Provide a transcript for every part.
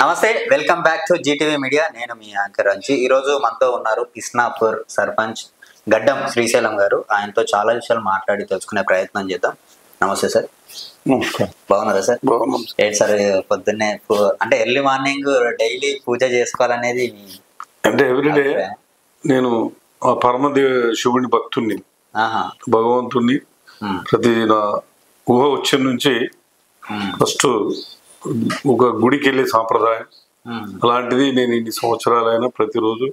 నమస్తే, welcome back to GTV media. నేను మీ యాంకర్ అంజీ. ఈరోజు మనతో ఉన్నారు ఇస్నాపూర్ సర్పంచ్ గడ్డం శ్రీశైలం గారు. ఆయనతో చాలా విషయాలు మాట్లాడి తెలుసుకునే ప్రయత్నం చేద్దాం. నమస్తే సార్. బాగున్నారా సార్? ఏంటి సార్ పొద్దున్నే అంటే ఎర్లీ మార్నింగ్ డైలీ పూజ చేసుకోవాలనేది అంటే ఎవ్రీడే నేను ఆ పరమదేవ శివుని భక్తుణ్ణి, భగవంతుణ్ణి. ప్రతి నా ఊహ వచ్చే నుంచి ఫస్ట్ ఒక గుడికి వెళ్ళే సాంప్రదాయం అలాంటిది. నేను ఇన్ని సంవత్సరాలైనా ప్రతిరోజు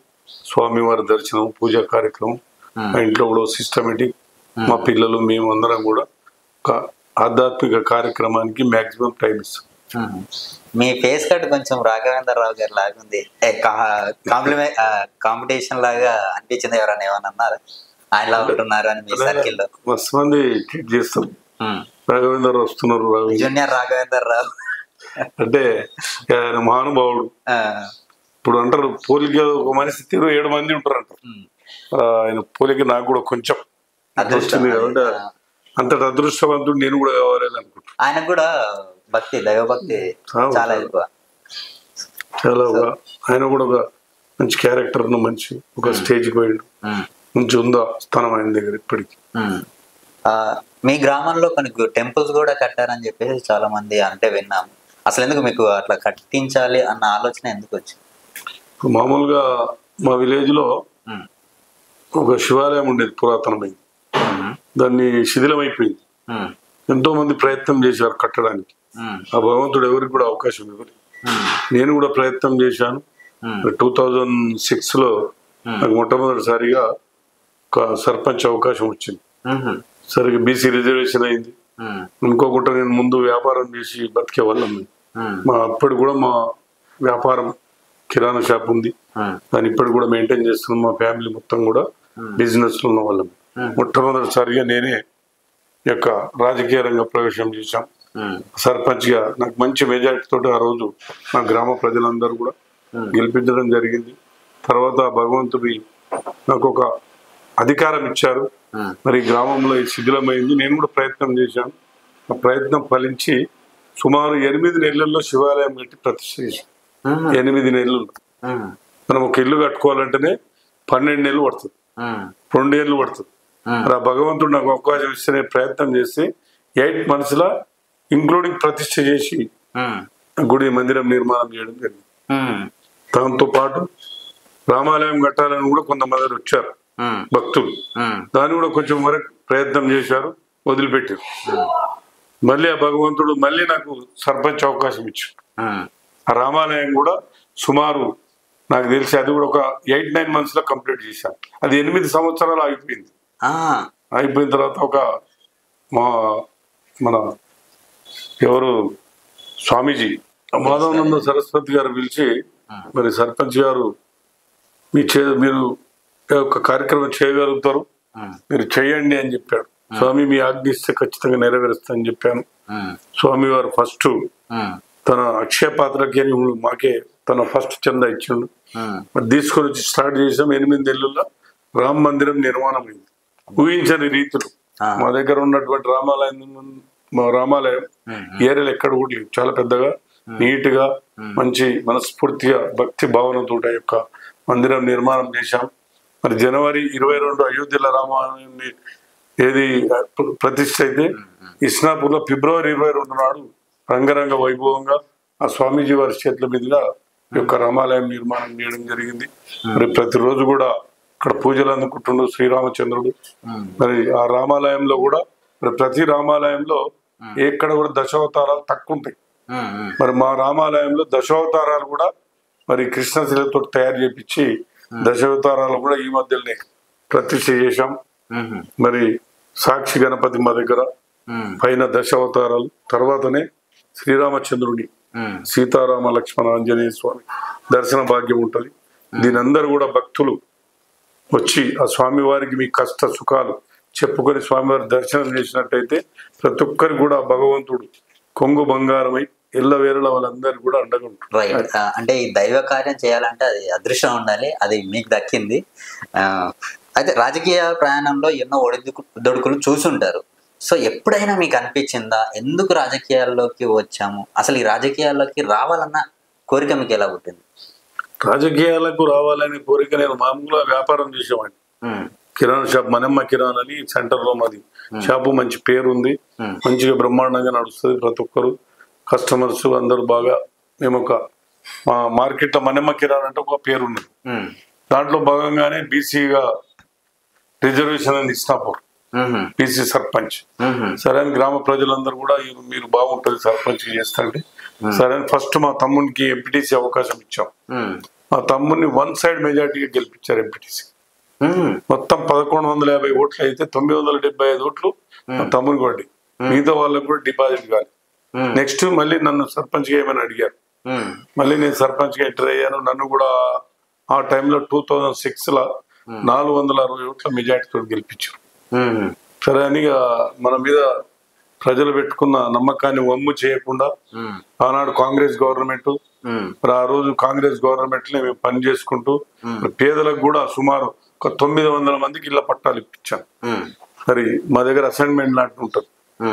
స్వామివారి దర్శనం, పూజా కార్యక్రమం, మా ఇంట్లో కూడా సిస్టమేటిక్. మా పిల్లలు మేమందరం కూడా ఒక ఆధ్యాత్మిక కార్యక్రమానికి మాక్సిమం టైం ఇస్తాం. మీ ఫేస్ కట్ కొంచెం రాఘవేంద్ర రావు గారి లాగా ఉంది. కాంపిటీషన్ లాగా అనిపించింది. ఎవరైనా ఏమన్నా అన్నారా ఆయనలా ఉంటున్నారు అని మీ సర్కిల్లో? మస్తు మంది ట్రీట్ చేస్తాం. రాఘవేంద్ర రావు వస్తున్నారు, జూనియర్ రాఘవేంద్ర రావు అంటే ఆయన మహానుభావుడు. ఇప్పుడు అంటారు పోలిక ఒక మనిషి 27 మంది ఉంటారు అంటారు. ఆయన పోలిక నాకు కూడా కొంచెం అదృష్టం, అంతటి అదృష్టవంతుడు నేను కూడా కావాలి అనుకుంటున్నాను. ఆయనకు కూడా భక్తి, దైవభక్తి చాలా ఎక్కువ. చాలా ఆయన కూడా ఒక మంచి క్యారెక్టర్, మంచి ఒక స్టేజ్కి పోయాడు, మంచి ఉందా స్థానం ఆయన దగ్గర ఇప్పటికి. మీ గ్రామంలో కొన్ని టెంపుల్స్ కూడా కట్టారని చెప్పేసి చాలా మంది అంటే విన్నాము. అసలు ఎందుకు మీకు అట్లా కట్టించాలి అన్న ఆలోచన ఎందుకు వచ్చింది? మామూలుగా మా విలేజ్ లో ఒక శివాలయం ఉండేది, పురాతనమైంది. దాన్ని శిథిలమైపోయింది. ఎంతో మంది ప్రయత్నం చేశారు కట్టడానికి. ఆ భగవంతుడు ఎవరికి కూడా అవకాశం ఇవ్వలేదు. నేను కూడా ప్రయత్నం చేశాను. 2006 లో నాకు మొట్టమొదటిసారిగా ఒక సర్పంచ్ అవకాశం వచ్చింది. సరిగ్గా బీసీ రిజర్వేషన్ అయింది. అనుకోకుండా నేను ముందు వ్యాపారం చేసి బతికే వాళ్ళం. అప్పుడు కూడా మా వ్యాపారం కిరాణా షాప్ ఉంది, దాన్ని ఇప్పటికి కూడా మెయింటైన్ చేస్తున్నాం. మా ఫ్యామిలీ మొత్తం కూడా బిజినెస్ లో ఉన్న వాళ్ళం. మొట్టమొదటిసారిగా నేనే యొక్క రాజకీయ రంగ ప్రవేశం చేశాం. సర్పంచ్ గా నాకు మంచి మెజారిటీ తోటి ఆ రోజు మా గ్రామ ప్రజలందరూ కూడా గెలిపించడం జరిగింది. తర్వాత భగవంతుడి నాకు ఒక అధికారం ఇచ్చారు. మరి గ్రామంలో శిథిలమైంది. నేను కూడా ప్రయత్నం చేశాను. ఆ ప్రయత్నం ఫలించి సుమారు 8 నెలల్లో శివాలయం కట్టి ప్రతిష్ఠ చేశాం. 8 నెలలు. మనం ఒక ఇల్లు కట్టుకోవాలంటేనే 12 నెలలు పడుతుంది, 2 ఏళ్ళు పడుతుంది. మరి ఆ భగవంతుడు నాకు అవకాశం ఇస్తే ప్రయత్నం చేసి 8 months ఇంక్లూడింగ్ ప్రతిష్ఠ చేసి గుడి మందిరం నిర్మాణం చేయడం జరిగింది. దాంతో పాటు రామాలయం కట్టాలని కూడా కొంతమంది వచ్చారు భక్తులు. దాన్ని కూడా కొంచెం వరకు ప్రయత్నం చేశారు, వదిలిపెట్టారు. మళ్ళీ ఆ భగవంతుడు మళ్ళీ నాకు సర్పంచ్ అవకాశం ఇచ్చాడు. ఆ రామాలయం కూడా సుమారు నాకు తెలిసి అది కూడా ఒక 8-9 months కంప్లీట్ చేశాను. అది 8 సంవత్సరాలు ఆగిపోయింది. అయిపోయిన తర్వాత ఒక మన ఎవరు స్వామీజీ మాధవానంద సరస్వతి గారు పిలిచి, మరి సర్పంచ్ గారు మీరు ఒక కార్యక్రమం చేయగలుగుతారు, మీరు చేయండి అని చెప్పాడు. స్వామి మీ ఆజ్ఞ ఇస్తే ఖచ్చితంగా నెరవేరుస్తా అని చెప్పాను. స్వామి వారు ఫస్ట్ తన అక్షయ పాత్రకి మాకే తన ఫస్ట్ చందా ఇచ్చిండు. మరి తీసుకొని వచ్చి స్టార్ట్ చేసాం. 8 నెలల్లో రామ మందిరం నిర్మాణం అయింది. ఊహించని రీతులు మా దగ్గర ఉన్నటువంటి రామాలయం ఏరియాలో ఎక్కడ కూడా లేదు. చాలా పెద్దగా, నీట్ గా, మంచి మనస్ఫూర్తిగా భక్తి భావనతో యొక్క మందిరం నిర్మాణం చేశాం. మరి జనవరి 22 అయోధ్యలో రామాలయం ఏది ప్రతిష్ఠ అయితే, ఇస్నాపూర్ లో ఫిబ్రవరి 22 నాడు రంగరంగ వైభవంగా ఆ స్వామీజీ వారి చేతుల మీదుగా ఈ యొక్క రామాలయం నిర్మాణం చేయడం జరిగింది. మరి ప్రతిరోజు కూడా ఇక్కడ పూజలు అందుకుంటుండు శ్రీరామచంద్రుడు. మరి ఆ రామాలయంలో కూడా మరి ప్రతి రామాలయంలో ఎక్కడ కూడా దశావతారాలు తక్కువ ఉంటాయి. మరి మా రామాలయంలో దశావతారాలు కూడా మరి కృష్ణశిలతో తయారు చేపించి దశావతారాలు కూడా ఈ మధ్యలోనే ప్రతిష్ఠ చేశాం. మరి సాక్షి గణపతి మా దగ్గర పైన దశావతారాలు, తర్వాతనే శ్రీరామచంద్రుని, సీతారామ లక్ష్మణ ఆంజనేయ స్వామి దర్శన భాగ్యం ఉంటది. దీని అందరూ కూడా భక్తులు వచ్చి ఆ స్వామి వారికి మీ కష్ట సుఖాలు చెప్పుకొని స్వామివారి దర్శనం చేసినట్టయితే ప్రతి ఒక్కరికి కూడా భగవంతుడు కొంగు బంగారమై ఎల్లవేళలా వాళ్ళందరూ కూడా అండగా ఉంటారు. రైట్. అంటే ఈ దైవ కార్యం చేయాలంటే అది అదృష్టం ఉండాలి, అది మీకు దక్కింది. అయితే రాజకీయ ప్రయాణంలో ఎన్నో ఒడిదుడుకులు చూసుంటారు. సో ఎప్పుడైనా మీకు అనిపించిందా ఎందుకు రాజకీయాల్లోకి వచ్చాము, అసలు ఈ రాజకీయాల్లోకి రావాలన్న కోరిక మీకు ఎలా పుట్టింది? రాజకీయాలకు రావాలనే కోరిక, నేను మామూలుగా వ్యాపారం చేసేవాడిని. కిరాణా షాప్, మనమ్మ కిరాణా అని సెంటర్ లో మాది షాపు. మంచి పేరు ఉంది, మంచిగా బ్రహ్మాండంగా నడుస్తుంది. ప్రతి ఒక్కరు కస్టమర్స్ అందరూ బాగా. మేము ఒక మా మార్కెట్ లో మనమ్మ కిరాణా అంటే ఒక పేరు ఉన్నది. దాంట్లో భాగంగానే బీసీగా రిజర్వేషన్ అని ఇస్నాపూర్ బీసీ సర్పంచ్. సరే అని గ్రామ ప్రజలందరూ కూడా మీరు బాగుంటుంది సర్పంచ్ చేస్తాండి. సరే అని ఫస్ట్ మా తమ్మునికి ఎంపీటీసీ అవకాశం ఇచ్చాం. మా తమ్ముడిని 1 సైడ్ మెజార్టీగా గెలిపించారు ఎంపీటీసీ. మొత్తం 1150 ఓట్లు అయితే 975 ఓట్లు మా తమ్మునికి పడ్డాయి. మిగతా వాళ్ళకు కూడా డిపాజిట్ కాదు. నెక్స్ట్ మళ్ళీ నన్ను సర్పంచ్ గా ఏమని అడిగారు. మళ్ళీ నేను సర్పంచ్ గా ఎంటర్ అయ్యాను. నన్ను కూడా ఆ టైంలో 2006 లో 460 ఓట్ల మెజార్టీతో గెలిపించారు. సరే అని మన మీద ప్రజలు పెట్టుకున్న నమ్మకాన్ని వమ్ము చేయకుండా ఆనాడు కాంగ్రెస్ గవర్నమెంట్, మరి ఆ రోజు కాంగ్రెస్ గవర్నమెంట్ లో మేము పని చేసుకుంటూ పేదలకు కూడా సుమారు ఒక 900 మందికి ఇళ్ల పట్టాలు ఇప్పించాం. మరి మా దగ్గర అసైన్మెంట్ లాంటి ఉంటుంది,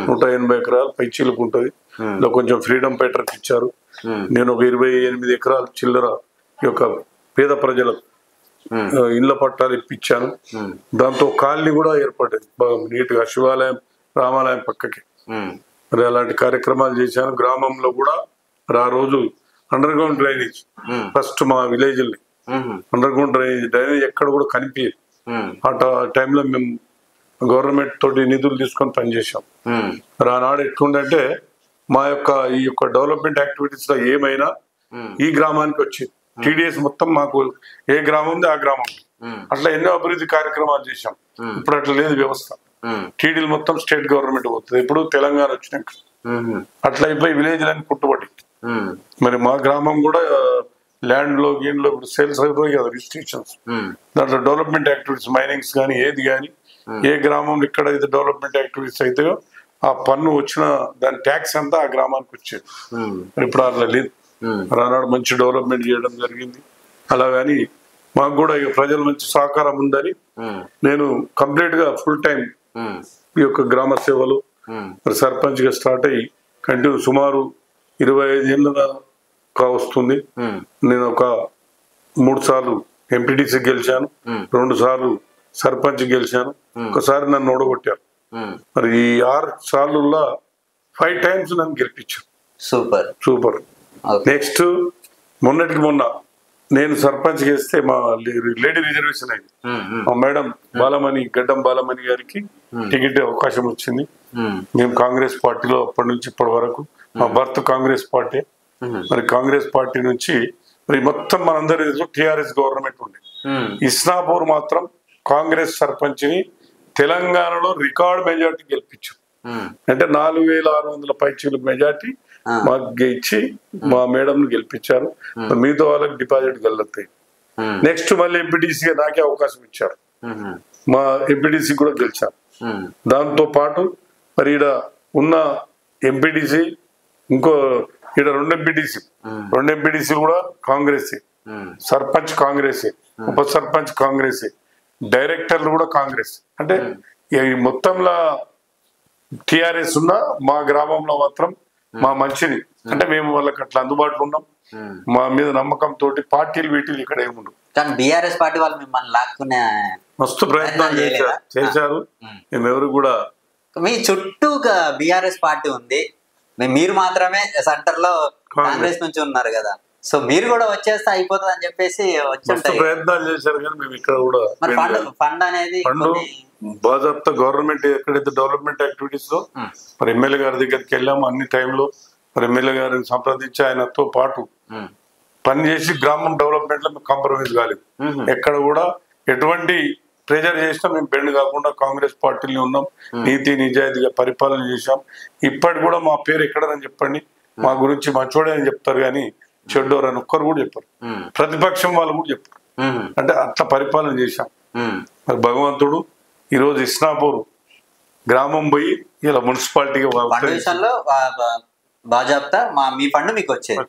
180 ఎకరాలు పైచీలకు ఉంటుంది. ఇలా కొంచెం ఫ్రీడమ్ పేటర్కి ఇచ్చారు. నేను ఒక 28 ఎకరాలు చిల్లర ఈ యొక్క పేద ప్రజలకు ఇళ్ల పట్టాలు ఇప్పించాను. దాంతో కాలనీ కూడా ఏర్పడింది బాగా నీట్ గా, శివాలయం రామాలయం పక్కకి. మరి అలాంటి కార్యక్రమాలు చేశాను. గ్రామంలో కూడా మరి ఆ రోజు అండర్ గ్రౌండ్ డ్రైనేజ్ ఫస్ట్ మా విలేజ్ అండర్ గ్రౌండ్ డ్రైనేజ్ ఎక్కడ కూడా కనిపించదు. ఆ టైంలో మేము గవర్నమెంట్ తోటి నిధులు తీసుకొని పనిచేసాం. మరి ఆనాడు ఎట్లుందంటే మా యొక్క ఈ యొక్క డెవలప్మెంట్ యాక్టివిటీస్ లో ఏమైనా ఈ గ్రామానికి వచ్చింది. టీడీఎస్ మొత్తం మాకు ఏ గ్రామం ఉంది ఆ గ్రామం. అట్లా ఎన్నో అభివృద్ధి కార్యక్రమాలు చేశాం. ఇప్పుడు అట్లా లేదు వ్యవస్థ. టీడీలు మొత్తం స్టేట్ గవర్నమెంట్ పోతుంది. ఇప్పుడు తెలంగాణ వచ్చినాక అట్లా అయిపోయి విలేజ్ లైన్ పుట్టుబడి. మరి మా గ్రామం కూడా ల్యాండ్ లో గేన్లో ఇప్పుడు సేల్స్ అయిపోయి కదా రిజిస్ట్రేషన్స్. దాంట్లో డెవలప్మెంట్ యాక్టివిటీస్ మైనింగ్స్ కానీ ఏది కానీ ఏ గ్రామంలో ఎక్కడైతే డెవలప్మెంట్ యాక్టివిటీస్ అయితే ఆ పన్ను వచ్చిన దాని ట్యాక్స్ అంతా ఆ గ్రామానికి వచ్చేది. ఇప్పుడు అట్లా లేదు. ఆనాడు మంచి డెవలప్మెంట్ చేయడం జరిగింది. అలాగని మాకు కూడా ఇక ప్రజల మంచి సహకారం ఉందని నేను కంప్లీట్ గా ఫుల్ టైం ఈ యొక్క గ్రామ సేవలు మరి సర్పంచ్ గా స్టార్ట్ అయ్యి కంటిన్యూ సుమారు 25 ఏళ్ళుగా వస్తుంది. నేను ఒక 3 సార్లు ఎంపీటీసీ గెలిచాను, 2 సార్లు సర్పంచ్ గెలిచాను, ఒకసారి నన్ను ఓడగొట్టారు. మరి ఈ 6 సార్లులా 5 టైమ్స్ నన్ను గెలిపించారు. Super super. నెక్స్ట్ మొన్నటికి మొన్న నేను సర్పంచ్ చేస్తే మా లేడీ రిజర్వేషన్ అయింది. మా మేడం బాలమణి, గడ్డం బాలమణి గారికి టికెట్ అవకాశం వచ్చింది. మేము కాంగ్రెస్ పార్టీలో అప్పటి నుంచి ఇప్పటి వరకు మా భర్త కాంగ్రెస్ పార్టీ. మరి కాంగ్రెస్ పార్టీ నుంచి మరి మొత్తం మనందరి టిఆర్ఎస్ గవర్నమెంట్ ఉంది. ఇస్నాపూర్ మాత్రం కాంగ్రెస్ సర్పంచ్ ని తెలంగాణలో రికార్డ్ మెజార్టీ గెలిపించారు. అంటే 4600 పైచీలకు మెజార్టీ మాకు ఇచ్చి మా మేడం గెలిపించారు. మిగతా వాళ్ళకి డిపాజిట్ గెలుతాయి. నెక్స్ట్ మళ్ళీ ఎంపీటీసీగా నాకే అవకాశం ఇచ్చారు. మా ఎంపీటీసీ కూడా గెలిచారు. దాంతో పాటు మరి ఈడ ఉన్న ఎంపీటీసీ ఇంకో ఈడ 2 ఎంపీటీసీ కూడా కాంగ్రెస్, సర్పంచ్ కాంగ్రెస్, ఉప సర్పంచ్ కాంగ్రెస్, డైరెక్టర్లు కూడా కాంగ్రెస్. అంటే మొత్తంలో టిఆర్ఎస్ ఉన్న మా గ్రామంలో మాత్రం మా మంచిది అంటే మేము వాళ్ళకి అట్లా అందుబాటులో ఉన్నాం. మా మీద నమ్మకం తోటి పార్టీలు వీటిలు ఇక్కడ ఏముండవు. కానీ బీఆర్ఎస్ పార్టీ వాళ్ళు మిమ్మల్ని లాక్కునే మస్తు ప్రయత్నాలు చేశారు. మేమెవరు కూడా మీ చుట్టూ బీఆర్ఎస్ పార్టీ ఉంది, మీరు మాత్రమే సెంటర్ లో కాంగ్రెస్ నుంచి ఉన్నారు కదా. సో మీరు కూడా వచ్చేస్తే అయిపోతుంది అని చెప్పేసి ప్రయత్నాలు చేశారు. కానీ మేము ఇక్కడ కూడా ఫండ్ అనేది బాజాప్తా గవర్నమెంట్ ఎక్కడైతే డెవలప్మెంట్ యాక్టివిటీస్ లో మరి ఎమ్మెల్యే గారి దగ్గరికి వెళ్ళాము. అన్ని టైంలో మరి ఎమ్మెల్యే గారిని సంప్రదించి ఆయనతో పాటు పనిచేసి గ్రామం డెవలప్మెంట్ లో మేము కాంప్రమైజ్ కాలేదు. ఎక్కడ కూడా ఎటువంటి ప్రెజర్ చేసినా మేము బెండ్ కాకుండా కాంగ్రెస్ పార్టీలో ఉన్నాం. నీతి నిజాయితీగా పరిపాలన చేశాం. ఇప్పటి కూడా మా పేరు ఎక్కడని చెప్పండి, మా గురించి మంచోడే అని చెప్తారు కానీ చెడ్డోరు అని ఒక్కరు కూడా చెప్పారు. ప్రతిపక్షం వాళ్ళు కూడా చెప్పారు. అంటే అట్లా పరిపాలన చేశాం. మరి భగవంతుడు ఈ రోజు ఇస్నాపూర్ గ్రామం పోయి ఇలా మున్సిపాలిటీగా బాజాప్తా మీ ఫండ్ మీకు వచ్చేది,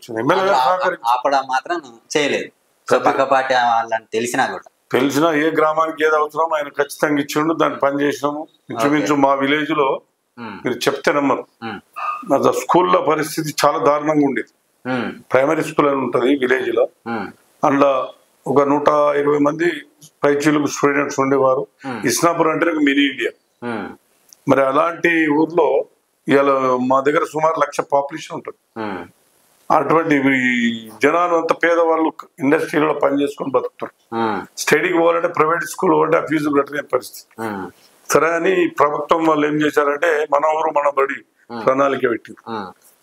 ఆపడం మాత్రం చేయలేదు. పక్క పార్టీ వాళ్ళని తెలిసినా ఏ గ్రామానికి ఏది అవసరం ఆయన ఖచ్చితంగా ఇచ్చిండు. దాన్ని పని చేసినాము. ఇంచుమించు మా విలేజ్ లో మీరు చెప్తే నమ్మరు, స్కూల్లో పరిస్థితి చాలా దారుణంగా ఉండేది. ప్రైమరీ స్కూల్ అని ఉంటుంది విలేజ్ లో. అందులో ఒక 120 మంది పైచీలకు స్టూడెంట్స్ ఉండేవారు. ఇస్నాపూర్ అంటే మినీ ఇండియా. మరి అలాంటి ఊర్లో ఇవాళ మా దగ్గర సుమారు 1,00,000 పాపులేషన్ ఉంటుంది. అటువంటి జనాలు అంత పేదవాళ్ళు ఇండస్ట్రీలో పని చేసుకొని బతుకుతారు. స్టడీకి పోవాలంటే ప్రైవేట్ స్కూల్ పోవాలంటే ఆ ఫీజు కట్టలేని పరిస్థితి. సరే అని ప్రభుత్వం వాళ్ళు ఏం చేశారంటే మన ఊరు మన బడి ప్రణాళిక పెట్టింది.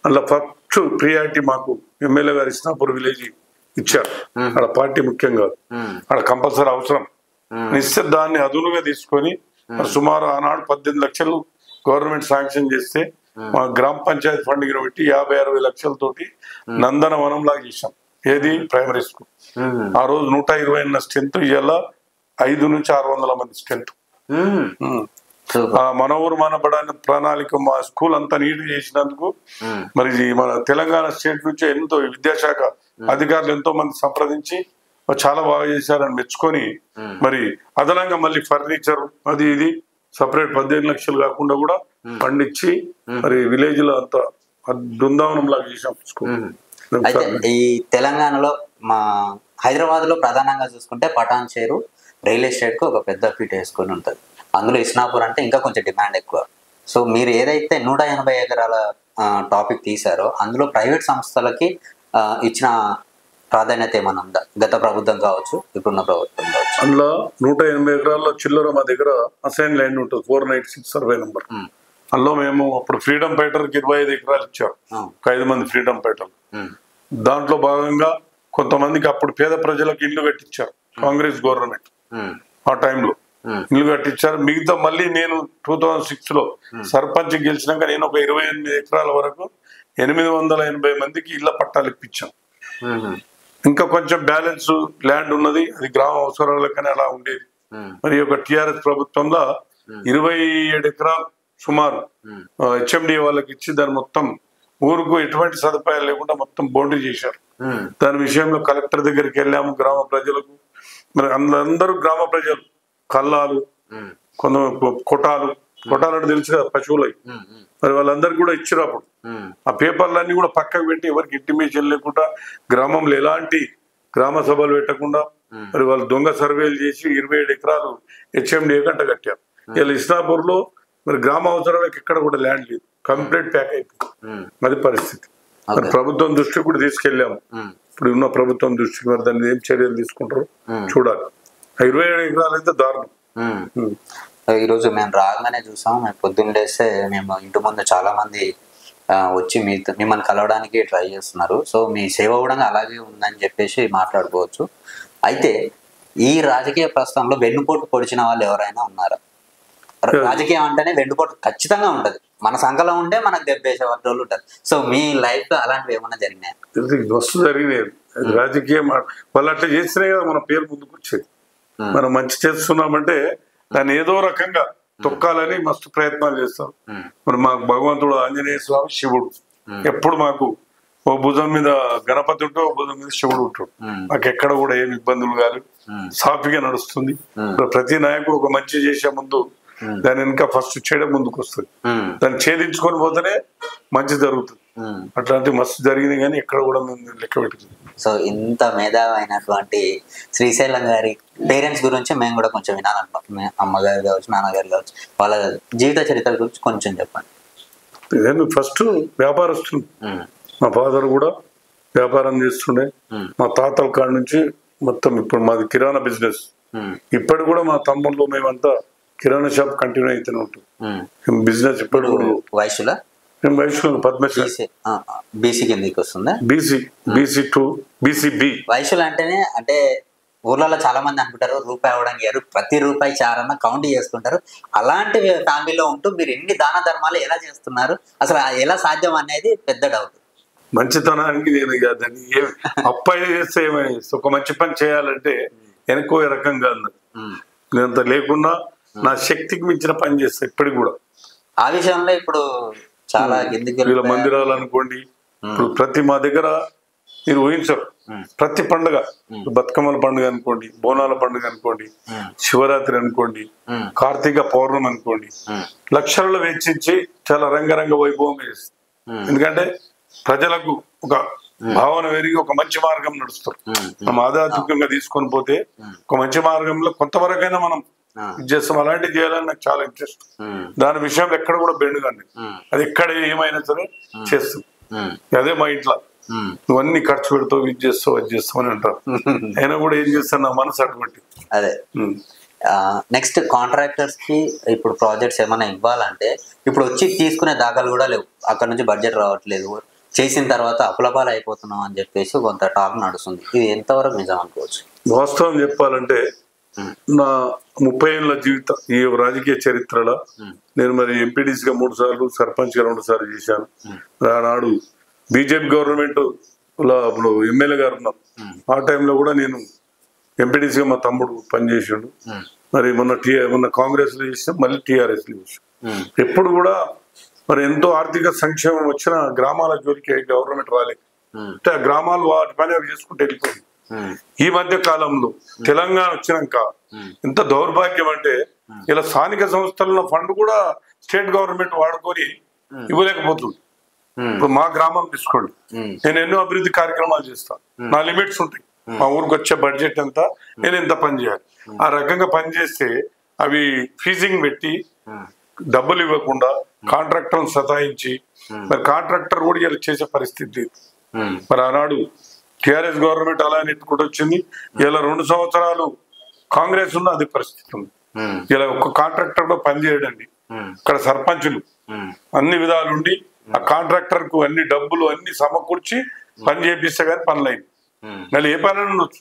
అందులో ఫస్ట్ ప్రియారిటీ మాకు ఎమ్మెల్యే గారు ఇస్నాపూర్ విలేజ్ ఇచ్చారు. అక్కడ పార్టీ ముఖ్యం కాదు, అక్కడ కంపల్సరీ అవసరం ఇస్తే దాన్ని అదునుగా తీసుకొని సుమారు ఆనాడు 18 లక్షలు గవర్నమెంట్ శాంక్షన్ చేస్తే మా గ్రామ పంచాయతీ ఫండ్ పెట్టి 50-60 లక్షలతోటి నందనవనం లాగా చేశాం. ఏది ప్రైమరీ స్కూల్. ఆ రోజు 120 ఉన్న స్ట్రెంత్, ఇవాళ 500 నుంచి 600 మంది స్ట్రెంత్. మన ఊరు మన బడాని ప్రణాళిక మా స్కూల్ అంతా నీట్ చేసినందుకు మరి మన తెలంగాణ స్టేట్ నుంచి ఎంతో విద్యాశాఖ అధికారులు ఎంతో మంది సంప్రదించి చాలా బాగా చేశారని మెచ్చుకొని మరి అదనంగా మళ్ళీ ఫర్నిచర్ అది ఇది సపరేట్ 15 లక్షలు కాకుండా కూడా ఫండ్ ఇచ్చి మరి విలేజ్ లో అంతా బృందావనం లాగా చేసాం స్కూల్. అయితే ఈ తెలంగాణలో మా హైదరాబాద్ లో ప్రధానంగా చూసుకుంటే పటాన్ చెరు రియల్ ఎస్టేట్ కు ఒక పెద్ద ఫీట్ వేసుకొని ఉంటుంది. అందులో ఇస్నాపూర్ అంటే ఇంకా కొంచెం డిమాండ్ ఎక్కువ. సో మీరు ఏదైతే 180 ఎకరాల టాపిక్ తీశారో అందులో ప్రైవేట్ సంస్థలకి ఇచ్చిన ప్రాధాన్యత ఏమైనా ఉందా? గత ప్రభుత్వం కావచ్చు, ఇప్పుడున్న ప్రభుత్వం కావచ్చు. అందులో 180 ఎకరాల్లో చిల్లర మా దగ్గర అసైన్ ల్యాండ్ ఉంటుంది, 496 సర్వే నెంబర్. అందులో మేము అప్పుడు ఫ్రీడమ్ ఫైటర్కి 25 ఎకరాలు ఇచ్చారు, 5 మంది ఫ్రీడమ్ ఫైటర్లు. దాంట్లో భాగంగా కొంతమందికి అప్పుడు పేద ప్రజలకు ఇల్లు కట్టించారు కాంగ్రెస్ గవర్నమెంట్. ఆ టైంలో ఇల్లు కట్టించారు. మిగతా మళ్ళీ నేను 2006 లో సర్పంచ్ గెలిచినాక నేను ఒక 28 ఎకరాల వరకు 880 మందికి ఇళ్ల పట్టాలు ఇప్పించాం. ఇంకా కొంచెం బ్యాలెన్స్ ల్యాండ్ ఉన్నది, అది గ్రామ అవసరాలకనే అలా ఉండేది. మరి ఒక టిఆర్ఎస్ ప్రభుత్వంలో 27 ఎకరాలు సుమారు హెచ్ఎండి వాళ్ళకి ఇచ్చి దాని మొత్తం ఊరుకు ఎటువంటి సదుపాయాలు లేకుండా మొత్తం బౌండరీ చేశారు. దాని విషయంలో కలెక్టర్ దగ్గరికి వెళ్ళాము. గ్రామ ప్రజలకు మరి అందరూ గ్రామ ప్రజలు కల్లాలు కొంత కొటాలు అంటే తెలుసు కదా పశువులై, మరి వాళ్ళందరికీ కూడా ఇచ్చారు. అప్పుడు ఆ పేపర్లన్నీ కూడా పక్కకు పెట్టి ఎవరికి ఇంటిమేషన్ లేకుండా గ్రామంలో ఎలాంటి గ్రామ సభలు పెట్టకుండా మరి వాళ్ళు దొంగ సర్వేలు చేసి 27 ఎకరాలు హెచ్ఎండిఏ గంట కట్టారు. ఇలా ఇస్నాపూర్ లో మరి గ్రామ అవసరాలకు ఎక్కడ కూడా ల్యాండ్ లేదు, కంప్లీట్ ప్యాక్ అయిపోయింది. అది పరిస్థితి. మరి ప్రభుత్వం దృష్టికి కూడా తీసుకెళ్ళాము. ఇప్పుడు ఉన్న ప్రభుత్వం దృష్టికి మరి దాన్ని ఏం చర్యలు తీసుకుంటారో చూడాలి. 27 ఎకరాలు అయితే దారుణం. ఈరోజు మేము రాగానే చూసాం, మేము పొద్దున్న లేస్తే మేము ఇంటి ముందు చాలా మంది వచ్చి మిమ్మల్ని కలవడానికి ట్రై చేస్తున్నారు. సో మీ సేవ కూడా అలాగే ఉందని చెప్పేసి మాట్లాడుకోవచ్చు. అయితే ఈ రాజకీయ ప్రస్థానంలో వెన్నుపోటు పొడిచిన వాళ్ళు ఎవరైనా ఉన్నారా? రాజకీయం అంటేనే వెన్నుపోటు ఖచ్చితంగా ఉంటది. మన సంఘంలో ఉంటే మనకు దెబ్బేసే వాళ్ళు ఉంటారు. సో మీ లైఫ్ లో అలాంటివి ఏమైనా జరిగినాయి? వస్తు జరిగినాయి. రాజకీయం వాళ్ళు అట్లా చేసినాయి కదా మన పేరు ముందుకు వచ్చేది. మనం మంచి చేస్తున్నామంటే దాన్ని ఏదో రకంగా తొక్కాలని మస్తు ప్రయత్నాలు చేస్తాం. మరి మాకు భగవంతుడు ఆంజనేయ స్వామి శివుడు ఎప్పుడు మాకు ఓ భుజం మీద గణపతి ఉంటే ఓ భుజం మీద శివుడు ఉంటాడు. మాకు ఎక్కడ కూడా ఏమి ఇబ్బందులు కాదు, సాఫీగా నడుస్తుంది. ప్రతి నాయకుడు ఒక మంచి చేసే ముందు దాని వెనుక ఫస్ట్ చేయడం ముందుకు వస్తుంది. దాన్ని ఛేదించుకొని పోతేనే మంచి జరుగుతుంది. అట్లాంటి మస్తు జరిగింది కానీ ఎక్కడ కూడా మేము లెక్క పెట్టుకుంది. సో ఇంత మేధావి అయినటువంటి శ్రీశైలం గారి పేరెంట్స్ గురించి మేము కూడా కొంచెం వినాలనుకుంటున్నాం. అమ్మగారు కావచ్చు, నాన్నగారు కావచ్చు, వాళ్ళ జీవిత చరిత్ర గురించి కొంచెం చెప్పండి. నేను ఫస్ట్ వ్యాపారస్తులు. మా ఫాదర్ కూడా వ్యాపారం చేస్తుండే. మా తాతల కాడ నుంచి మొత్తం ఇప్పుడు మాది కిరాణా బిజినెస్. ఇప్పటి కూడా మా తమ్ముళ్ళు మేమంతా కిరాణా షాప్ కంటిన్యూ అయితేనే ఉంటుంది బిజినెస్. ఇప్పుడు వయసులో పద్మశ్రీ బీసీ కిందకి వస్తుందా? BC2 BCB. వయసులో అంటేనే అంటే ఊర్లలో చాలా మంది అనుకుంటారు రూపాయి అవ్వడం గారు ప్రతి రూపాయి చారన్న కౌంట్ చేసుకుంటారు. అలాంటి ఫ్యామిలీలో ఉంటూ మీరు ఎన్ని దాన ధర్మాలు ఎలా చేస్తున్నారు, అసలు ఎలా సాధ్యం అనేది పెద్ద డౌట్. మంచితనానికి నేను దాన్ని అప్పాయి చేస్తే ఏమైనా ఒక మంచి పని చేయాలంటే వెనకో రకంగా అన్నది నేనంత లేకుండా నా శక్తికి మించిన పని చేస్తా ఇప్పటికి కూడా. ఆ విషయంలో ఇప్పుడు చాలా వీళ్ళ మందిరాలు అనుకోండి, ఇప్పుడు ప్రతి మా దగ్గర మీరు ఊహించరు ప్రతి పండుగ, బతుకమ్మల పండుగ అనుకోండి, బోనాల పండుగ అనుకోండి, శివరాత్రి అనుకోండి, కార్తీక పౌర్ణమి అనుకోండి, లక్షలలో వెచ్చించి చాలా రంగరంగ వైభవం చేస్తుంది. ఎందుకంటే ప్రజలకు ఒక భావన పెరిగి ఒక మంచి మార్గం నడుస్తారు. మనం ఆధ్యాత్మికంగా తీసుకొని పోతే ఒక మంచి మార్గంలో కొంతవరకైనా మనం ఇది చేస్తాం. అలాంటివి చేయాలని నాకు చాలా ఇంట్రెస్ట్. దాని విషయంలో ఎక్కడ కూడా బెండు కానీ అది ఎక్కడ ఏమైనా సరే చేస్తాం. అదే మా ఇంట్లో నువ్వన్నీ ఖర్చు పెడతావు, ఇది చేస్తావు, అది చేస్తావు అని అంటారు. అయినా కూడా ఏం చేస్తాను, నా మనసు అటువంటి. అదే నెక్స్ట్ కాంట్రాక్టర్స్ కి ఇప్పుడు ప్రాజెక్ట్స్ ఏమైనా ఇవ్వాలంటే ఇప్పుడు వచ్చి తీసుకునే దాఖలు కూడా లేవు. అక్కడ నుంచి బడ్జెట్ రావట్లేదు, చేసిన తర్వాత అప్పులపాలు అయిపోతున్నాం అని చెప్పేసి కొంత టాక్ నడుస్తుంది. ఇది ఎంతవరకు నిజం అనుకోవచ్చు? వాస్తవం చెప్పాలంటే నా 30 ఏళ్ళ జీవితం ఈ రాజకీయ చరిత్రలో నేను మరి ఎంపీడీసీగా 3 సార్లు, సర్పంచ్గా 2 సార్లు చేశాను. ఆనాడు బీజేపీ గవర్నమెంట్ ఇప్పుడు ఎమ్మెల్యే గారు ఉన్నారు. ఆ టైంలో కూడా నేను ఎంపీడీసీగా మా తమ్ముడు పనిచేసాడు. మరి మొన్న కాంగ్రెస్ లో చేసాం, మళ్ళీ టీఆర్ఎస్ లో చేసాం. ఎప్పుడు కూడా మరి ఎంతో ఆర్థిక సంక్షేమం వచ్చిన గ్రామాల జోలికి గవర్నమెంట్ రాలేదు. అంటే ఆ గ్రామాలు వాటి పని అవి చేసుకుంటూ వెళ్ళిపోయింది. ఈ మధ్య కాలంలో తెలంగాణ వచ్చినాక ఎంత దౌర్భాగ్యం అంటే ఇలా స్థానిక సంస్థల ఫండ్ కూడా స్టేట్ గవర్నమెంట్ వాడుకొని ఇవ్వలేకపోతుంది. ఇప్పుడు మా గ్రామం తీసుకోండి, నేను ఎన్నో అభివృద్ధి కార్యక్రమాలు చేస్తాను. నా లిమిట్స్ ఉంటాయి. మా ఊరికి వచ్చే బడ్జెట్ ఎంత, నేను ఎంత పని చేయాలి. ఆ రకంగా పని చేస్తే అవి ఫీజింగ్ పెట్టి డబ్బులు ఇవ్వకుండా కాంట్రాక్టర్లను సతాయించి మరి కాంట్రాక్టర్ కూడా ఇలా చేసే పరిస్థితి. మరి ఆనాడు టిఆర్ఎస్ గవర్నమెంట్ అలా నెట్టుకుంటూ వచ్చింది. ఇలా 2 సంవత్సరాలు కాంగ్రెస్ ఉన్న అది పరిస్థితి ఉంది. ఇలా ఒక్క కాంట్రాక్టర్ కూడా పని చేయడండి. ఇక్కడ సర్పంచులు అన్ని విధాలుండి ఆ కాంట్రాక్టర్ కు అన్ని డబ్బులు అన్ని సమకూర్చి పని చేపిస్తే కానీ పనులైంది. మళ్ళీ ఏ పని ఉండొచ్చు.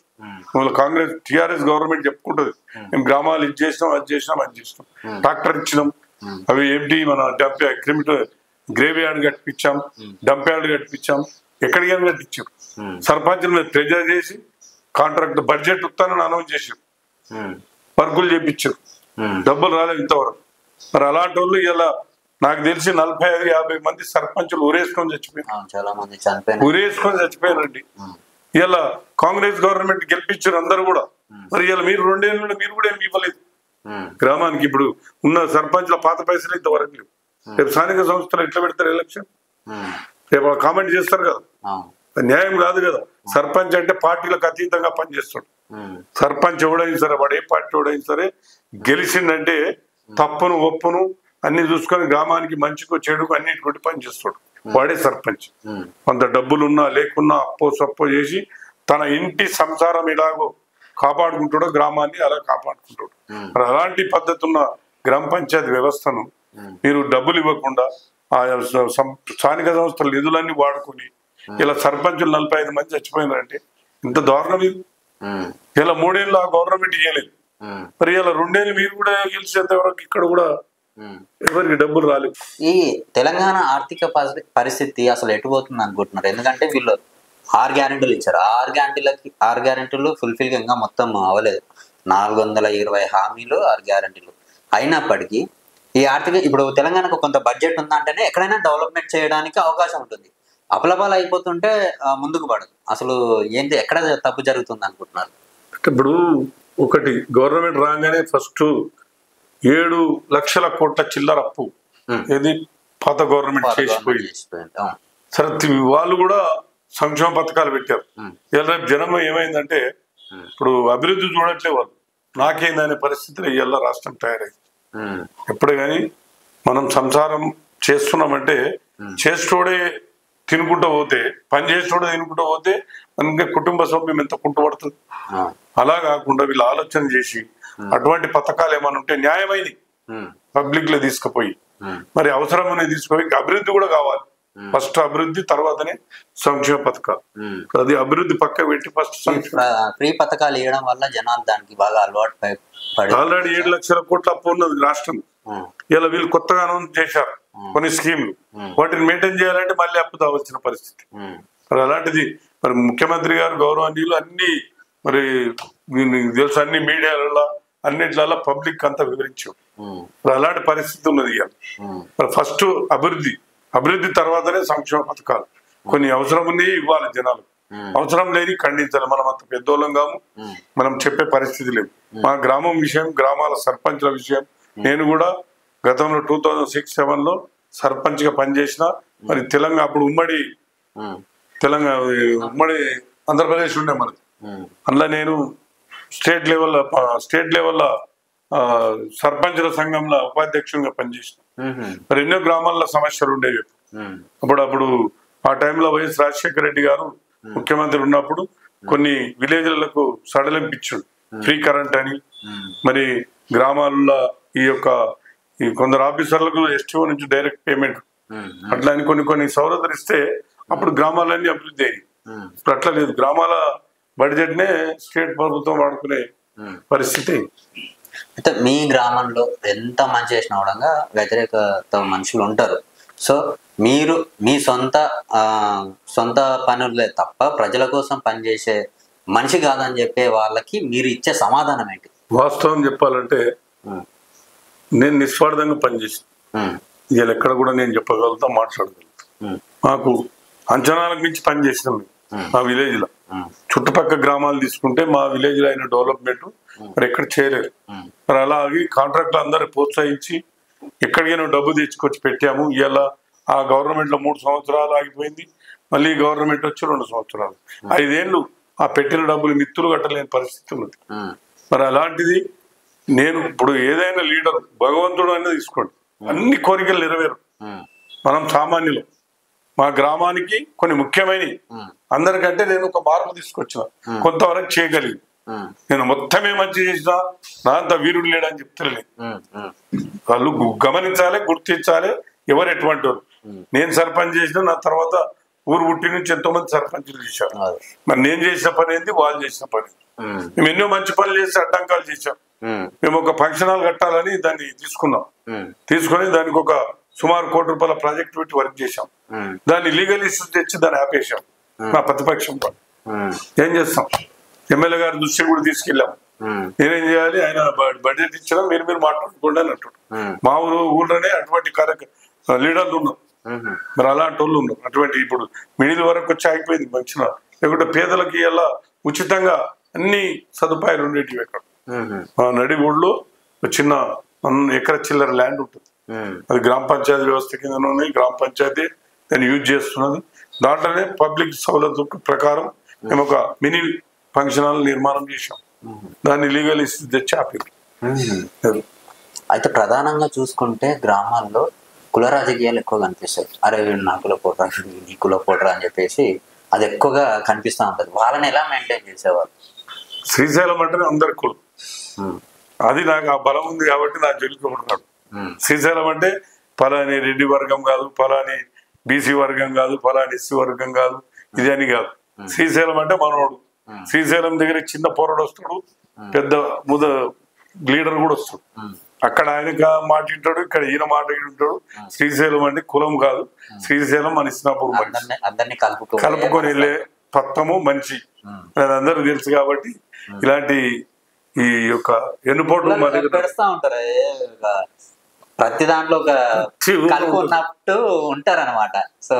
కాంగ్రెస్ టిఆర్ఎస్ గవర్నమెంట్ చెప్పుకుంటది, మేము గ్రామాలు ఇది చేసినాం, అది చేసినాం, అది చేసినాం, ట్రాక్టర్ ఇచ్చినాం, అవి ఏంటి మన గ్రేవ్ యార్డ్ కట్టించాం, డంప్ యార్డ్ కట్టించాం, ఎక్కడికైనా కట్టించాం. సర్పంచుల మీద ప్రెజర్ చేసి కాంట్రాక్ట్ బడ్జెట్ వస్తానని అనౌన్స్ చేశారు, వర్కులు చేపించారు, డబ్బులు రాలేదు ఇంతవరకు. మరి అలాంటి వాళ్ళు ఇలా నాకు తెలిసి 45-50 మంది సర్పంచులు ఊరేసుకొని చచ్చిపోయారు. ఊరేసుకొని చచ్చిపోయారండి. ఇలా కాంగ్రెస్ గవర్నమెంట్ గెలిపించారు అందరూ కూడా. మరి ఇలా మీరు 2 ఏళ్ళ నుండి మీరు కూడా ఏమి ఇవ్వలేదు గ్రామానికి. ఇప్పుడు ఉన్న సర్పంచ్ల పాత పైసలు ఇంతవరకు లేవు. రేపు స్థానిక సంస్థలు ఎట్లా పెడతారు ఎలక్షన్? రేపు కామెంట్ చేస్తారు కదా, న్యాయం కాదు కదా. సర్పంచ్ అంటే పార్టీలకు అతీతంగా పనిచేస్తాడు. సర్పంచ్ ఎవడైనా సరే, వాడు ఏ పార్టీ ఎవడైనా సరే గెలిచిందంటే తప్పును ఒప్పును అన్ని చూసుకొని గ్రామానికి మంచికో చెడుకు అన్నిటి పని చేస్తాడు. వాడే సర్పంచ్. కొంత డబ్బులున్నా లేకున్నా అప్పో సప్పో చేసి తన ఇంటి సంసారం ఎలాగో కాపాడుకుంటాడో గ్రామాన్ని అలా కాపాడుకుంటాడు. మరి అలాంటి పద్ధతి ఉన్న గ్రామ పంచాయతీ వ్యవస్థను మీరు డబ్బులు ఇవ్వకుండా ఆ స్థానిక సంస్థల నిధులన్నీ వాడుకొని ఇలా సర్పంచులు 45 మంది చచ్చిపోయినారంటే ఇంత దారుణం ఇది. ఇలా 3 ఏళ్ళు ఆ గవర్నమెంట్ ఇవ్వలేదు. మరి ఇలా 2 ఏళ్ళు మీరు కూడా గెలిచేంత వరకు ఇక్కడ కూడా ఎవరికి డబ్బులు రాలేదు. ఈ తెలంగాణ ఆర్థిక పరిస్థితి అసలు ఎటుపోతుంది అనుకుంటున్నారు? ఎందుకంటే వీళ్ళు 6 గ్యారెంటీలు ఇచ్చారు. 6 గ్యారెంటీలు ఫుల్ఫిల్ గా ఇంకా మొత్తం అవ్వలేదు. 420 హామీలు, 6 గ్యారెంటీలు అయినప్పటికీ ఈ ఆర్థిక ఇప్పుడు తెలంగాణకు కొంత బడ్జెట్ ఉందంటేనే ఎక్కడైనా డెవలప్మెంట్ చేయడానికి అవకాశం ఉంటుంది. అపలపాలు అయిపోతుంటే ముందుకు పడదు. అసలు ఏంటి, ఎక్కడ తప్పు జరుగుతుంది అనుకుంటున్నారు? ఇప్పుడు ఒకటి, గవర్నమెంట్ రాగానే ఫస్ట్ 7 లక్షల కోట్ల చిల్లర అప్పు ఏది పాత గవర్నమెంట్ చేసిపోయింది. సరే, వాళ్ళు కూడా సంక్షేమ పథకాలు పెట్టారు. రేపు జనం ఏమైందంటే ఇప్పుడు అభివృద్ధి చూడట్లే వాళ్ళు, నాకేందనే పరిస్థితిలో ఇవాళ రాష్ట్రం తయారైంది. ఎప్పుడు కానీ మనం సంసారం చేస్తున్నామంటే చేస్తోడే తినుకుంటూ పోతే, పని చేస్తోడే తినుకుంటూ పోతే మనకి కుటుంబ సౌమ్యం ఎంత కుంటుపడుతుంది. అలా కాకుండా వీళ్ళు ఆలోచన చేసి అటువంటి పథకాలు ఏమైనా ఉంటే న్యాయమైనవి పబ్లిక్ లో తీసుకుపోయి మరి అవసరమనే తీసుకుపోయి అభివృద్ధి కూడా కావాలి. ఫస్ట్ అభివృద్ధి, తర్వాతనే సంక్షేమ పథకాలు. అది అభివృద్ధి పక్క పెట్టి ఫస్ట్ ఫ్రీ పథకాలు ఇవ్వడం వల్ల జనాలు దానికి బాగా అలవాటు పడి ఆల్రెడీ 7 లక్షల కోట్ల అప్పు ఉన్నది రాష్ట్రం. ఇలా వీళ్ళు కొత్తగా అనౌన్స్ చేశారు కొన్ని స్కీమ్లు, వాటిని మెయింటైన్ చేయాలంటే మళ్ళీ అప్పు కావాల్సిన పరిస్థితి. మరి అలాంటిది మరి ముఖ్యమంత్రి గారు గౌరవనీయులు అన్ని మరి తెలుసు అన్ని మీడియాలలో అన్నిట్లలో పబ్లిక్ అంతా వివరించారు. అలాంటి పరిస్థితి ఉన్నది. మరి ఫస్ట్ అభివృద్ధి తర్వాతనే సంక్షేమ పథకాలు. కొన్ని అవసరం ఉంది ఇవ్వాలి జనాలు, అవసరం లేని ఖండించాలి. మనం అంత పెద్దోళ్ళం కాము, మనం చెప్పే పరిస్థితి లేదు. మా గ్రామం విషయం, గ్రామాల సర్పంచ్ల విషయం, నేను కూడా గతంలో 2006-07లో సర్పంచ్ గా పనిచేసిన. మరి తెలంగాణ అప్పుడు ఉమ్మడి తెలంగాణ ఉమ్మడి ఆంధ్రప్రదేశ్ ఉండే మనది. అందులో నేను స్టేట్ లెవెల్లో సర్పంచుల సంఘంలో ఉపాధ్యక్షునిగా పనిచేసిన. మరి ఎన్నో గ్రామాల్లో సమస్యలు ఉండేవి. అప్పుడు ఆ టైంలో వైఎస్ రాజశేఖర రెడ్డి గారు ముఖ్యమంత్రి ఉన్నప్పుడు కొన్ని విలేజ్లకు సడలింపించాడు, ఫ్రీ కరెంట్ అని. మరి గ్రామాల్లో ఈ కొందరు ఆఫీసర్లకు ఎస్టీఓ నుంచి డైరెక్ట్ పేమెంట్ అట్లా అని కొన్ని సౌలతులు ఇస్తే అప్పుడు గ్రామాలన్నీ అభివృద్ధి అయ్యాయి. ఇప్పుడు అట్లా లేదు, గ్రామాల బడ్జెట్ నే స్టేట్ ప్రభుత్వం వాడుకునే పరిస్థితి. అయితే మీ గ్రామంలో ఎంత మంచి చేసిన కూడా వ్యతిరేకత మనుషులు ఉంటారు. సో మీరు మీ సొంత పనులే తప్ప ప్రజల కోసం పనిచేసే మనిషి కాదని చెప్పే వాళ్ళకి మీరు ఇచ్చే సమాధానం ఏంటి? వాస్తవం చెప్పాలంటే నేను నిస్వార్థంగా పనిచేసిన ఇవాళ ఎక్కడ కూడా నేను చెప్పగలుగుతా, మాట్లాడగలుగుతా. మాకు అంచనాలకు మించి పనిచేసినాం మా విలేజ్ లో. చుట్టుపక్కల గ్రామాలు తీసుకుంటే మా విలేజ్ లో అయిన డెవలప్మెంట్ మరి ఎక్కడ చేయలేదు. మరి అలాగే కాంట్రాక్ట్లు అందరూ ప్రోత్సహించి ఎక్కడికైనా డబ్బు తెచ్చుకొచ్చి పెట్టాము. ఇవాళ ఆ గవర్నమెంట్ లో 3 సంవత్సరాలు ఆగిపోయింది, మళ్ళీ గవర్నమెంట్ వచ్చి 2 సంవత్సరాలు, 5 ఏళ్ళు ఆ పెట్టిన డబ్బులు మిత్తులు కట్టలేని పరిస్థితి ఉన్నది. మరి అలాంటిది నేను ఇప్పుడు ఏదైనా లీడర్ భగవంతుడు అనేది తీసుకోండి, అన్ని కోరికలు నెరవేరు. మనం సామాన్యులు, మా గ్రామానికి కొన్ని ముఖ్యమైనవి అందరికంటే నేను ఒక మార్పు తీసుకొచ్చిన, కొంతవరకు చేయగలిగి. నేను మొత్తమే మంచి చేసినా నా అంత వీరుడు లేడని చెప్తలే. వాళ్ళు గమనించాలి, గుర్తించాలి ఎవరు ఎటువంటి వాళ్ళు. నేను సర్పంచ్ చేసిన, నా తర్వాత ఊరు పుట్టి నుంచి ఎంతో మంది సర్పంచులు చేశారు. మరి నేను చేసిన పని ఏంది, వాళ్ళు చేసిన పని. మేము ఎన్నో మంచి పనులు చేసి అడ్డంకాలు చేశాం. మేము ఒక ఫంక్షన్ హాల్ కట్టాలని దాన్ని తీసుకొని దానికి ఒక సుమారు ₹1 కోటి ప్రాజెక్ట్ పెట్టి వర్క్ చేశాం. దాన్ని లీగల్ ఇష్యూస్ తెచ్చి దాన్ని ఆపేశాం. నా ప్రతిపక్షం పని ఏం చేస్తాం, ఎమ్మెల్యే గారి దృష్టి కూడా తీసుకెళ్ళాం. నేనేం చేయాలి, ఆయన బడ్జెట్ ఇచ్చినా మీరు మాట్లాడుకోండి అని అంటాడు. మా ఊళ్ళోనే అటువంటి లీడర్లు ఉన్నారు, మరి అలాంటి వాళ్ళు ఉన్నారు. అటువంటి ఇప్పుడు మిడిల్ వరకు వచ్చి ఆగిపోయింది మంచిగా. లేకుంటే పేదలకి ఎలా ఉచితంగా అన్ని సదుపాయాలు ఉండేటివి. అక్కడ మా నడి ఊళ్ళో చిన్న ఎకర చిల్లర ల్యాండ్ ఉంటుంది, అది గ్రామ పంచాయతీ వ్యవస్థ కింద ఉన్నాయి. గ్రామ పంచాయతీ దాన్ని యూజ్ చేస్తున్నది. దాంట్లోనే పబ్లిక్ సౌలభ్య ప్రకారం మేము ఒక మినీ ఫంక్షన్ హాల్ నిర్మాణం చేశాం. దాన్ని లీగల్ ఇష్యూ తెచ్చి ఆపారు. అయితే ప్రధానంగా చూసుకుంటే గ్రామాల్లో కుల రాజకీయాలు ఎక్కువ కనిపిస్తాయి. అరే వీడు నా కుల పోటరా, నీ కుల పోటరా అని చెప్పేసి అది ఎక్కువగా కనిపిస్తూ ఉంటది. వాళ్ళని ఎలా మెయింటైన్ చేసేవాళ్ళు? శ్రీశైలం అంటేనే అందరి కులం, అది నాకు ఆ బలం ఉంది కాబట్టి నా జోలికి ఉన్నాడు. శ్రీశైలం అంటే ఫలాని రెడ్డి వర్గం కాదు, ఫలాని బీసీ వర్గం కాదు, ఫలాని ఎస్సీ వర్గం కాదు, ఇది అని కాదు. శ్రీశైలం అంటే మనోడు. శ్రీశైలం దగ్గర చిన్న పోరాడు వస్తాడు, పెద్ద లీడర్ కూడా వస్తాడు. అక్కడ ఆయన మాట వింటాడు, ఇక్కడ ఈయన మాట వింటాడు. శ్రీశైలం అంటే కులం కాదు, శ్రీశైలం మన ఇస్నాపూర్ అందరినీ కలుపుకొని వెళ్ళే తత్వము మంచి అది అందరూ తెలుసు. కాబట్టి ఇలాంటి ఈ యొక్క ఎన్నుపోట్లు పెడతా ఉంటారు, ప్రతి దాంట్లో కలుపుకున్నట్టు ఉంటారనమాట. సో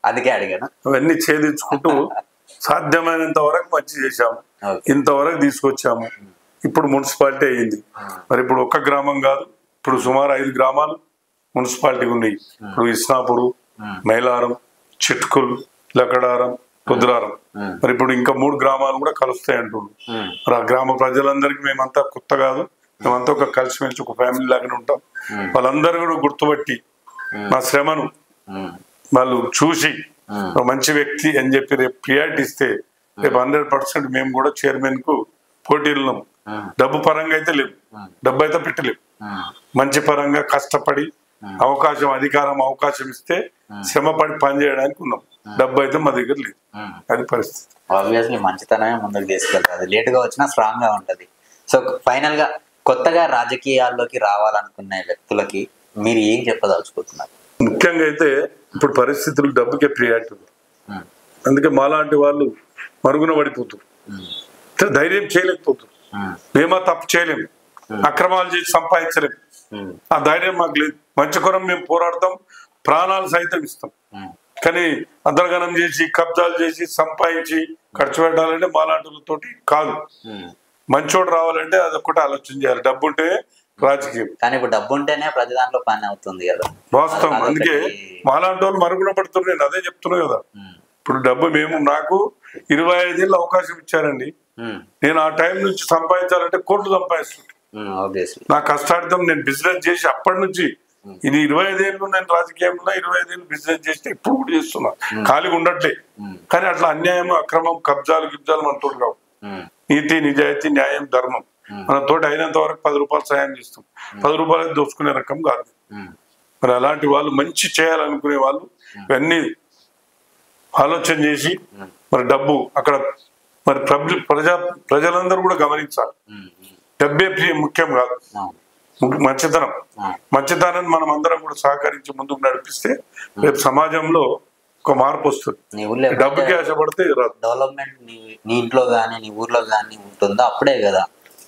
అందుకే అడిగాను. అవన్నీ ఛేదించుకుంటూ సాధ్యమైనంత వరకు మంచి చేశాము, ఇంతవరకు తీసుకొచ్చాము. ఇప్పుడు మున్సిపాలిటీ అయ్యింది. మరి ఇప్పుడు ఒక్క గ్రామం కాదు, ఇప్పుడు సుమారు 5 గ్రామాలు మున్సిపాలిటీ ఉన్నాయి. ఇప్పుడు ఇస్నాపూరు, మైలారం, చిట్కుల్, లకడారం, రుద్రారం. మరి ఇప్పుడు ఇంకా 3 గ్రామాలు కూడా కలుస్తాయి అంటున్నారు. మరి ఆ గ్రామ ప్రజలందరికీ మేమంతా కొత్త కాదు, మేమంతా ఒక కలిసిమెలిసి ఒక ఫ్యామిలీ లాగానే ఉంటాం. వాళ్ళందరూ కూడా గుర్తుపట్టి మా శ్రమను వాళ్ళు చూసి మంచి వ్యక్తి అని చెప్పి రేపు ప్రియారిటీ ఇస్తే రేపు 100% మేము కూడా చైర్మన్ కు పోటీలు. డబ్బు పరంగా అయితే లేవు, డబ్బు అయితే పెట్టలేవు. మంచి పరంగా కష్టపడి అవకాశం ఇస్తే శ్రమపడి పని చేయడానికి ఉన్నాం. డబ్బు అయితే మా దగ్గర లేదు, అది పరిస్థితి. ఆబ్వియస్లీ మంచితనమే ముందుకు తీసుకెళ్తారు, అది లేటుగా వచ్చినా స్ట్రాంగ్ గా ఉంటది. సో ఫైనల్ గా కొత్తగా రాజకీయాల్లోకి రావాలనుకునే వ్యక్తులకి మీరు ఏం చెప్పదలుచుకుంటున్నారు? ముఖ్యంగా అయితే ఇప్పుడు పరిస్థితులు డబ్బుకే ప్రియారిటీ ఉంది. అందుకే మాలాంటి వాళ్ళు మరుగున పడిపోతారు, ధైర్యం చేయలేకపోతారు. మేమా తప్పు చేయలేము, అక్రమాలు చేసి సంపాదించలేము, ఆ ధైర్యం మాకు లేదు. మంచి కొరం మేము పోరాడతాం, ప్రాణాలు సైతం ఇస్తాం. కానీ అంతర్గనం చేసి కబ్జాలు చేసి సంపాదించి ఖర్చు పెట్టాలంటే మాలాంటితోటి కాదు. మంచోడు రావాలంటే అదొక్కటి ఆలోచన చేయాలి. డబ్బు ఉంటే రాజకీయం, కానీ ఇప్పుడు డబ్బు ఉంటేనే ప్రతి దాంట్లో పని అవుతుంది కదా, వాస్తవం. అందుకే మాలాంటి వాళ్ళు మరుగున పడుతున్నారు. నేను అదే చెప్తున్నా కదా, ఇప్పుడు డబ్బు నాకు 25 ఏళ్ళు అవకాశం ఇచ్చారండి. నేను ఆ టైం నుంచి సంపాదించాలంటే కోట్లు సంపాదిస్తుంటాను. నా కష్టార్థం నేను బిజినెస్ చేసి అప్పటి నుంచి ఇది 25 ఏళ్ళు నేను రాజకీయంలో 25 ఏళ్ళు బిజినెస్ చేస్తే ఇప్పుడు కూడా చేస్తున్నా, ఖాళీగా ఉండట్లే. కానీ అట్లా అన్యాయం, అక్రమం, కబ్జాలు మన తోడు కావు. నీతి, నిజాయితీ, న్యాయం, ధర్మం మన తోటి అయినంత వరకు 10 రూపాయలు సాయం చేస్తాం. 10 రూపాయలు దోచుకునే రకం కాదు. మరి అలాంటి వాళ్ళు మంచి చేయాలనుకునే వాళ్ళు ఇవన్నీ ఆలోచన చేసి మరి డబ్బు అక్కడ మరి ప్రజలందరూ కూడా గమనించాలి. డబ్బే ముఖ్యం కాదు, మంచితనాన్ని మనం అందరం కూడా సహకరించి ముందుకు నడిపిస్తే రేపు సమాజంలో ఒక మార్పు వస్తుంది. డబ్బుకి ఆశపడితే డెవలప్మెంట్ నీ ఇంట్లో గానీ నీ ఊర్లో గానీ ఉంటుందో అప్పుడే కదా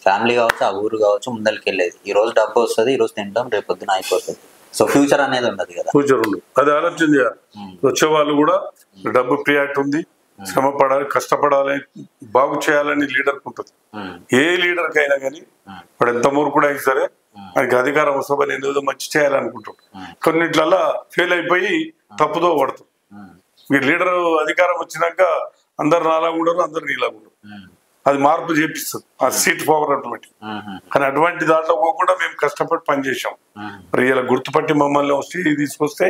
ఫ్యామిలీ కావచ్చు, ఆ ఊరు కావచ్చు ముందరికి వెళ్ళేది. ఈ రోజు డబ్బు వస్తుంది, ఈ రోజు తింటాం, రేపు పొద్దున అయిపోతుంది. సో ఫ్యూచర్ అనేది ఉండదు కదా. ఫ్యూచర్ ఉండదు, అది ఆలోచన చేయాలి. వచ్చే వాళ్ళు కూడా డబ్బు ప్రియారిటీ ఉంది, శ్రమ పడాలి, కష్టపడాలి, బాగు చేయాలని లీడర్కి ఉంటుంది. ఏ లీడర్కి అయినా కానీ వాడు ఎంత మూర్ఖుడు అయినా సరే ఆయనకి అధికారం వస్తుందని ఎందుకు మంచి చేయాలనుకుంటాడు. కొన్నిట్లల్లా ఫెయిల్ అయిపోయి తప్పుదో పడుతుంది. మీరు లీడర్ అధికారం వచ్చినాక అందరు నాలా ఉండరు, అందరు నీలా ఉండరు. అది మార్పు చేపిస్తుంది ఆ సీట్ పవర్ ఆటోమేటిక్. కానీ అటువంటి దాంట్లో పోకుండా మేము కష్టపడి పనిచేసాం. మరి ఇలా గుర్తుపట్టి మమ్మల్ని స్టేజ్ తీసుకొస్తే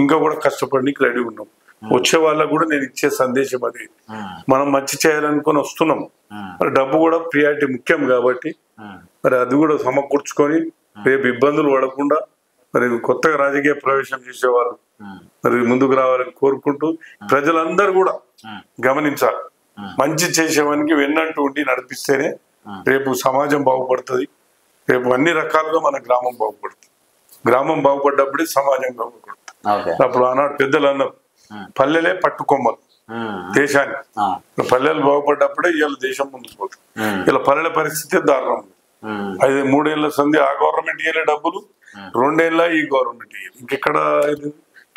ఇంకా కూడా కష్టపడి రెడీ ఉన్నాం. వచ్చే వాళ్ళకు కూడా నేను ఇచ్చే సందేశం అది, మనం మంచి చేయాలనుకొని వస్తున్నాం. మరి డబ్బు కూడా ప్రియారిటీ ముఖ్యం కాబట్టి మరి అది కూడా సమకూర్చుకొని రేపు ఇబ్బందులు పడకుండా మరి కొత్తగా రాజకీయ ప్రవేశం చేసేవాళ్ళు మరి ముందుకు రావాలని కోరుకుంటూ ప్రజలందరూ కూడా గమనించాలి. మంచి చేసేవానికి వెన్నంటూ ఉండి నడిపిస్తేనే రేపు సమాజం బాగుపడుతుంది. రేపు అన్ని రకాలుగా మన గ్రామం బాగుపడుతుంది. గ్రామం బాగుపడ్డప్పుడే సమాజం బాగుపడుతుంది. అప్పుడు ఆనాడు పెద్దలు అన్నారు, పల్లెలే పట్టుకొమ్మలు దేశాన్ని. పల్లెలు బాగుపడ్డప్పుడే ఇవాళ దేశం ముందుకు పోతుంది. ఇలా పల్లెల పరిస్థితి దారుణం ఉంది. 3 ఏళ్ల సంధి ఆ గవర్నమెంట్ ఇయ్యలే డబ్బులు, 2 ఏళ్ళ ఈ గవర్నమెంట్ ఇయ్యాలి. ఇంకెక్కడ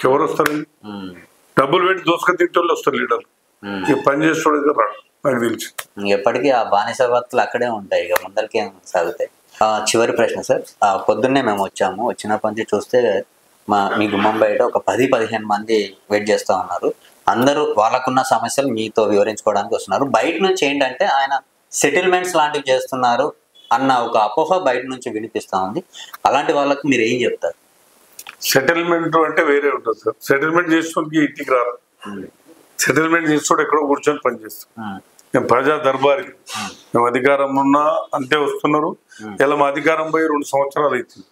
ఎవరు వస్తారు? డబ్బులు పెట్టి దోసుక తింటోళ్ళు వస్తారు లీడర్లు. పని చేసేవాడు రాడు నాకు తెలిసి. ఎప్పటికీ ఆ బానిస భక్తులు అక్కడే ఉంటాయి, ఇక ముందరికి సాగుతాయి. చివరి ప్రశ్న సార్, పొద్దున్నే మేము వచ్చినప్పటి నుంచి చూస్తే మీ గుమ్మం బయట ఒక 10-15 మంది వెయిట్ చేస్తూ ఉన్నారు. అందరూ వాళ్ళకున్న సమస్యలు మీతో వివరించుకోవడానికి వస్తున్నారు. బయట నుంచి ఏంటంటే ఆయన సెటిల్మెంట్స్ లాంటివి చేస్తున్నారు అన్న ఒక అపోహ బయట నుంచి వినిపిస్తా ఉంది. అలాంటి వాళ్ళకి మీరు ఏం చెప్తారు? సెటిల్మెంట్ అంటే వేరే ఉంటుంది సార్. సెటిల్మెంట్ చేసుకోవడానికి ఇంటికి రాదు. సెటిల్మెంట్ చేస్తాడు ఎక్కడో కూర్చొని పనిచేస్తాం. మేము ప్రజా దర్బారి, మేము అధికారం ఉన్నా అంతే వస్తున్నారు. ఇలా మా అధికారం పోయి 2 సంవత్సరాలు అవుతుంది,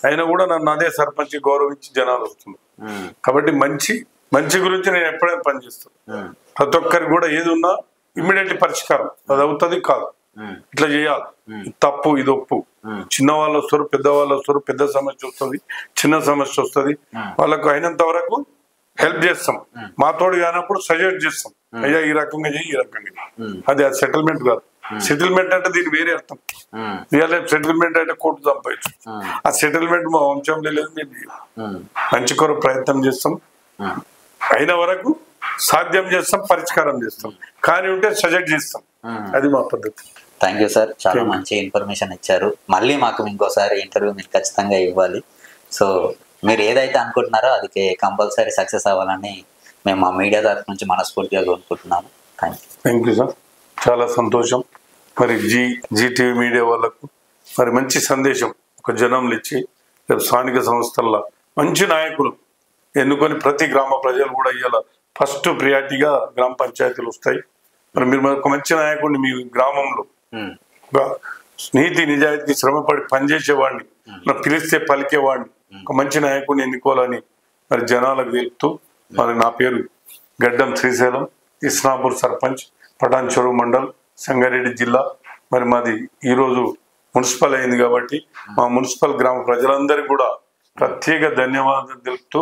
అయినా కూడా నన్ను అదే సర్పంచ్ గౌరవించి జనాలు వస్తున్నారు. కాబట్టి మంచి గురించి నేను ఎప్పుడైనా పనిచేస్తాను. ప్రతి ఒక్కరికి కూడా ఏది ఉన్నా ఇమ్మీడియట్లీ పరిష్కారం అది అవుతుంది కాదు, ఇట్లా చేయాలి, తప్పు ఇది ఒప్పు. చిన్న వాళ్ళు వస్తారు, పెద్దవాళ్ళు వస్తారు, పెద్ద సమస్య వస్తుంది, చిన్న సమస్య వస్తుంది. వాళ్ళకు అయినంత వరకు హెల్ప్ చేస్తాం. మా తోడు కానప్పుడు సజెస్ట్ చేస్తాం, అయ్యా ఈ రకంగా చేయి, ఈ రకంగా. అది సెటిల్మెంట్ కాదు. సెటిల్మెంట్ అంటే దీని వేరే అర్థం. రియల్ సెటిల్మెంట్ అంటే కోర్టు సంపాదించు. ఆ సెటిల్మెంట్ మా వంశంలో లేదు. మేము మంచి కొరకు ప్రయత్నం చేస్తాం, అయిన వరకు సాధ్యం చేస్తాం, పరిష్కారం చేస్తాం. కానీ ఉంటే సజెస్ట్ చేస్తాం, అది మా పద్ధతి. థ్యాంక్ యూ సార్, చాలా మంచి ఇన్ఫర్మేషన్ ఇచ్చారు. మళ్ళీ మాకు ఇంకోసారి ఇంటర్వ్యూ మీరు ఖచ్చితంగా ఇవ్వాలి. సో మీరు ఏదైతే అనుకుంటున్నారో అది కంపల్సరీ సక్సెస్ అవ్వాలని మేము మా మీడియా తరఫు నుంచి మనస్ఫూర్తిగా కోరుకుంటున్నాము. థ్యాంక్ యూ సార్, చాలా సంతోషం. మరి జీటీవీ మీడియా వాళ్ళకు మరి మంచి సందేశం ఒక జనంలో ఇచ్చి రేపు స్థానిక సంస్థల్లో మంచి నాయకులు ఎన్నుకొని ప్రతి గ్రామ ప్రజలు కూడా ఇవాళ ఫస్ట్ ప్రియారిటీగా గ్రామ పంచాయతీలు వస్తాయి. మరి మీరు ఒక మంచి నాయకుడిని మీ గ్రామంలో నీతి నిజాయితీ శ్రమపడి పనిచేసేవాడిని, పిలిస్తే పలికేవాడిని, ఒక మంచి నాయకుడిని ఎన్నుకోవాలని మరి జనాలకు తెలుపుతూ మరి నా పేరు గడ్డం శ్రీశైలం, ఇస్నాపూర్ సర్పంచ్, పటాన్ చెరువు మండల్, సంగారెడ్డి జిల్లా. మరి మాది ఈరోజు మున్సిపల్ అయింది కాబట్టి మా మున్సిపల్ గ్రామ ప్రజలందరికీ కూడా ప్రత్యేక ధన్యవాదాలు తెలుపుతూ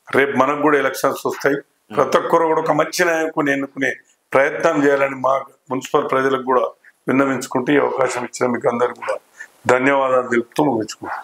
రేపు మనకు కూడా ఎలక్షన్స్ వస్తాయి. ప్రతి ఒక్కరు కూడా ఒక మంచి నాయకుని ఎన్నుకునే ప్రయత్నం చేయాలని మా మున్సిపల్ ప్రజలకు కూడా విన్నవించుకుంటూ ఈ అవకాశం ఇచ్చిన మీకు అందరికీ కూడా ధన్యవాదాలు తెలుపుతూ ముగించుకుంటాం.